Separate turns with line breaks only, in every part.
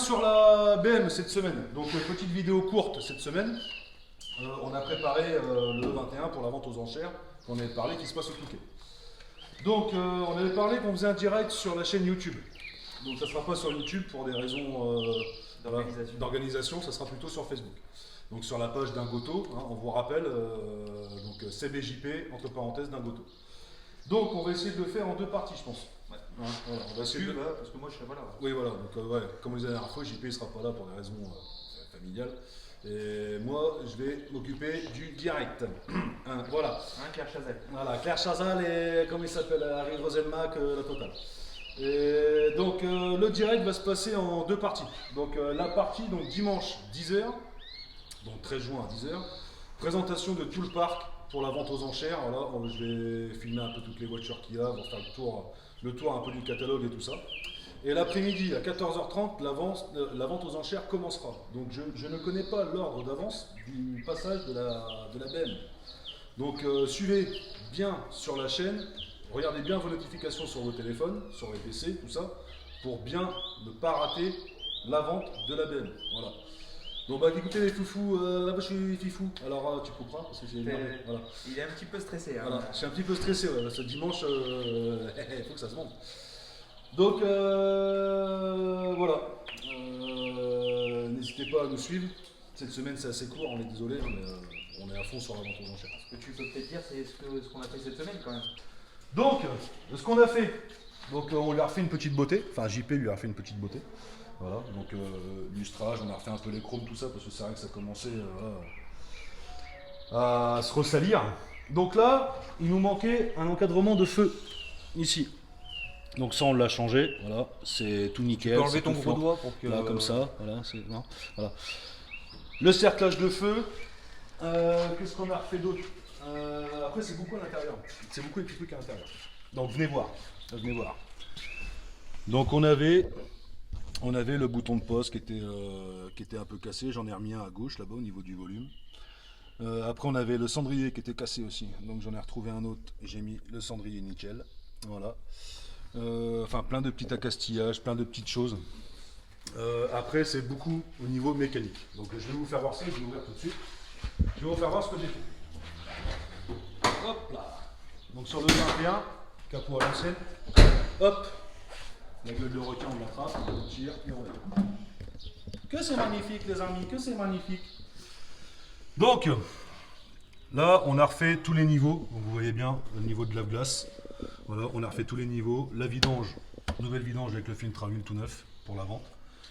sur la BM cette semaine. Donc petite vidéo courte cette semaine. On a préparé le 21 pour la vente aux enchères. On avait parlé qui se passe au Touquet. Donc on avait parlé qu'on faisait un direct sur la chaîne YouTube. Donc ça ne sera pas sur YouTube pour des raisons d'organisation, ça sera plutôt sur Facebook. Donc sur la page d'Ingoto, hein, on vous rappelle, donc CBJP, entre parenthèses, d'Ingoto. Donc on va essayer de le faire en 2 parties, je pense.
Ouais.
Hein, voilà, on va essayer de...
Parce que moi je serai pas là.
Oui, voilà, donc ouais, comme on disait la dernière fois, JP ne sera pas là pour des raisons familiales. Et moi, je vais m'occuper du direct. Hein, voilà.
Hein, Claire Chazal.
Voilà, Claire Chazal et comment il s'appelle, Harry Roselmack, la totale. Et donc le direct va se passer en 2 parties. Donc la partie donc dimanche 10h, donc 13 juin à 10h, présentation de tout le parc pour la vente aux enchères. Voilà, je vais filmer un peu toutes les voitures qu'il y a, on va faire le tour un peu du catalogue et tout ça. Et l'après-midi à 14h30, la vente aux enchères commencera. Donc je ne connais pas l'ordre d'avance du passage de la BM. Donc suivez bien sur la chaîne. Regardez bien vos notifications sur vos téléphones, sur les PC, tout ça, pour bien ne pas rater la vente de la BM. Voilà. Donc bah écoutez les foufous, là-bas je suis fifou, alors tu couperas parce que j'ai voilà.
Il est un petit peu stressé. Hein.
Voilà. Je suis un petit peu stressé, ouais, ce dimanche, il faut que ça se vende. Donc voilà, n'hésitez pas à nous suivre. Cette semaine c'est assez court, on est désolé, hein, mais on est à fond sur la vente aux enchères.
Ce que tu peux peut-être dire, c'est ce qu'on a fait cette semaine quand même.
Donc, ce qu'on a fait, donc on lui a refait une petite beauté, enfin JP lui a refait une petite beauté. Voilà, donc lustrage, on a refait un peu les chromes, tout ça, parce que c'est vrai que ça commençait à se ressalir. Donc là, il nous manquait un encadrement de feu, ici. Donc ça on l'a changé, voilà, c'est tout nickel.
Tu peux enlever ton
tout
gros
fort.
doigt pour que...
Là, comme ça, voilà, c'est... Non, voilà. Le cerclage de feu, qu'est-ce qu'on a refait d'autre? Après c'est beaucoup à l'intérieur, c'est beaucoup équipé qu'à l'intérieur. Donc venez voir, venez voir. Donc on avait le bouton de pause qui était un peu cassé, j'en ai remis un à gauche là-bas au niveau du volume. Après on avait le cendrier qui était cassé aussi, donc j'en ai retrouvé un autre, j'ai mis le cendrier nickel, voilà. Enfin plein de petits accastillages, plein de petites choses. Après c'est beaucoup au niveau mécanique, donc je vais vous faire voir ça, je vais ouvrir tout de suite. Je vais vous faire voir ce que j'ai fait. Hop là. Donc sur le 21, capot à l'ancienne, hop, la gueule de requin on l'attrape, on tire et on va. Que c'est magnifique les amis, que c'est magnifique. Donc là on a refait tous les niveaux, donc vous voyez bien le niveau de lave-glace. Voilà, on a refait tous les niveaux, la vidange, nouvelle vidange avec le film Travil tout neuf pour la vente.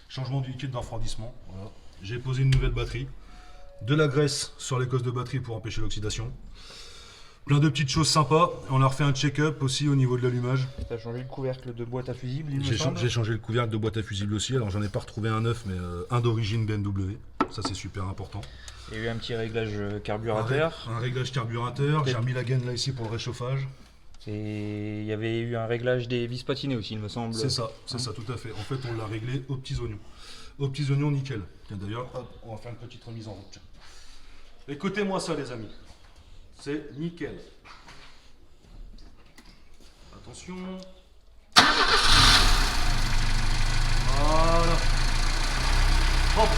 Changement du liquide de refroidissement, voilà. J'ai posé une nouvelle batterie, de la graisse sur les cosses de batterie pour empêcher l'oxydation. Plein de petites choses sympas. On a refait un check-up aussi au niveau de l'allumage.
Tu as changé le couvercle de boîte à fusible, il me
J'ai
semble.
changé le couvercle de boîte à fusible aussi. Alors j'en ai pas retrouvé un neuf, mais un d'origine BMW. Ça c'est super important.
Il y a eu un petit réglage carburateur.
Un réglage carburateur. J'ai remis la gaine là ici pour le réchauffage.
Et il y avait eu un réglage des vis patinées aussi, il me semble.
C'est ça, tout à fait. En fait, on l'a réglé aux petits oignons. Aux petits oignons nickel. D'ailleurs, on va faire une petite remise en route. Écoutez-moi ça les amis. C'est nickel. Attention. Voilà. Hop.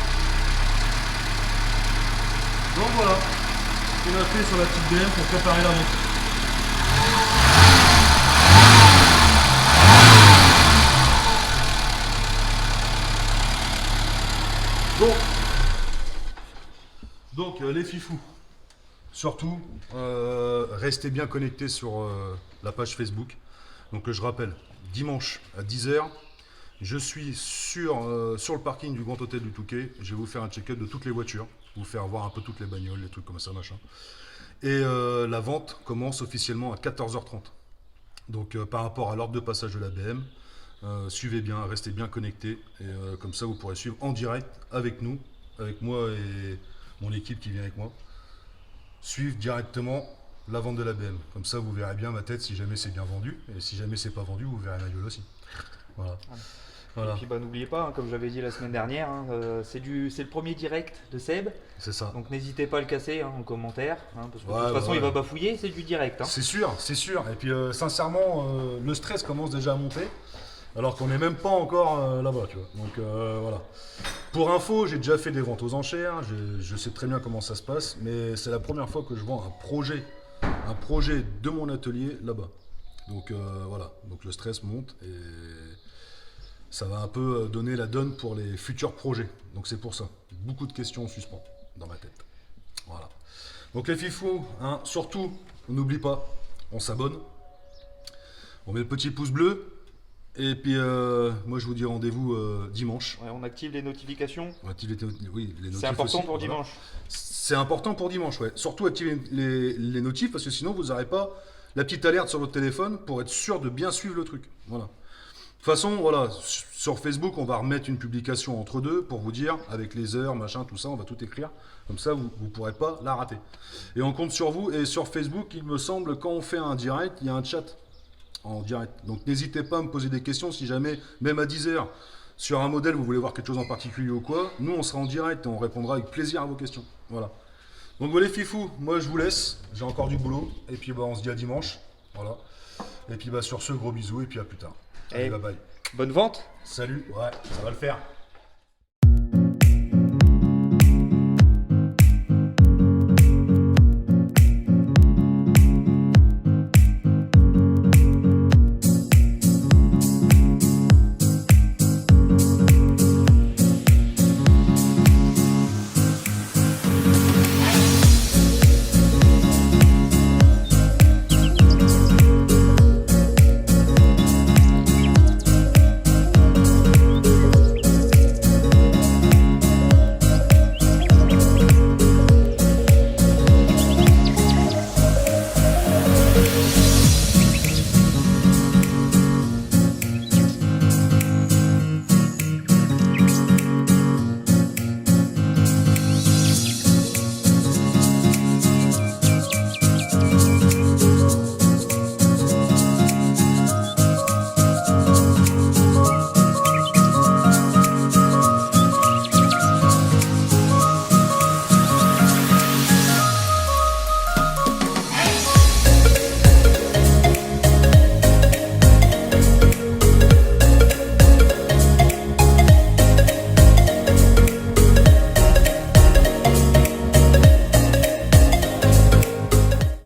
Donc voilà. Ce qu'on a fait sur la petite BM pour préparer la montée. Donc les fifous. Surtout, restez bien connectés sur la page Facebook. Donc je rappelle, dimanche à 10h, je suis sur le parking du Grand Hôtel du Touquet. Je vais vous faire un check-up de toutes les voitures, vous faire voir un peu toutes les bagnoles, les trucs comme ça, machin. Et la vente commence officiellement à 14h30. Donc par rapport à l'ordre de passage de la BM, suivez bien, restez bien connectés. Et comme ça, vous pourrez suivre en direct avec nous, avec moi et mon équipe qui vient avec moi. Suivre directement la vente de la BM. Comme ça, vous verrez bien ma tête si jamais c'est bien vendu. Et si jamais c'est pas vendu, vous verrez ma gueule aussi. Voilà.
Et puis bah, n'oubliez pas, hein, comme j'avais dit la semaine dernière, hein, c'est le premier direct de Seb.
C'est ça.
Donc n'hésitez pas à le casser en commentaire. Hein, parce que de toute
Ouais,
façon, il va bafouiller, c'est du direct. Hein.
C'est sûr, c'est sûr. Et puis sincèrement, le stress commence déjà à monter. Alors qu'on n'est même pas encore là-bas, tu vois. Donc voilà. Pour info, j'ai déjà fait des ventes aux enchères, je sais très bien comment ça se passe, mais c'est la première fois que je vends un projet de mon atelier là-bas. Donc voilà, donc le stress monte et ça va un peu donner la donne pour les futurs projets. Donc c'est pour ça. Beaucoup de questions en suspens dans ma tête. Voilà. Donc les fifous, hein, surtout, on n'oublie pas, on s'abonne, on met le petit pouce bleu. Et puis moi je vous dis rendez-vous dimanche.
Ouais, on active les notifications.
On active oui, les notifs
C'est important
aussi,
pour
voilà.
dimanche.
C'est important pour dimanche, ouais. Surtout activer les notifs parce que sinon vous n'aurez pas la petite alerte sur votre téléphone pour être sûr de bien suivre le truc. Voilà. De toute façon, voilà, sur Facebook, on va remettre une publication entre deux pour vous dire, avec les heures, machin, tout ça, on va tout écrire. Comme ça, vous ne pourrez pas la rater. Et on compte sur vous. Et sur Facebook, il me semble, quand on fait un direct, il y a un chat en direct. Donc n'hésitez pas à me poser des questions si jamais, même à 10h, sur un modèle, vous voulez voir quelque chose en particulier ou quoi. Nous, on sera en direct et on répondra avec plaisir à vos questions. Voilà. Donc voilà, les fifous, moi je vous laisse. J'ai encore du boulot. Et puis on se dit à dimanche. Voilà. Et puis sur ce, gros bisous et puis à plus tard. Allez,
Et
bye bye.
bonne vente.
Salut, ouais, ça va le faire.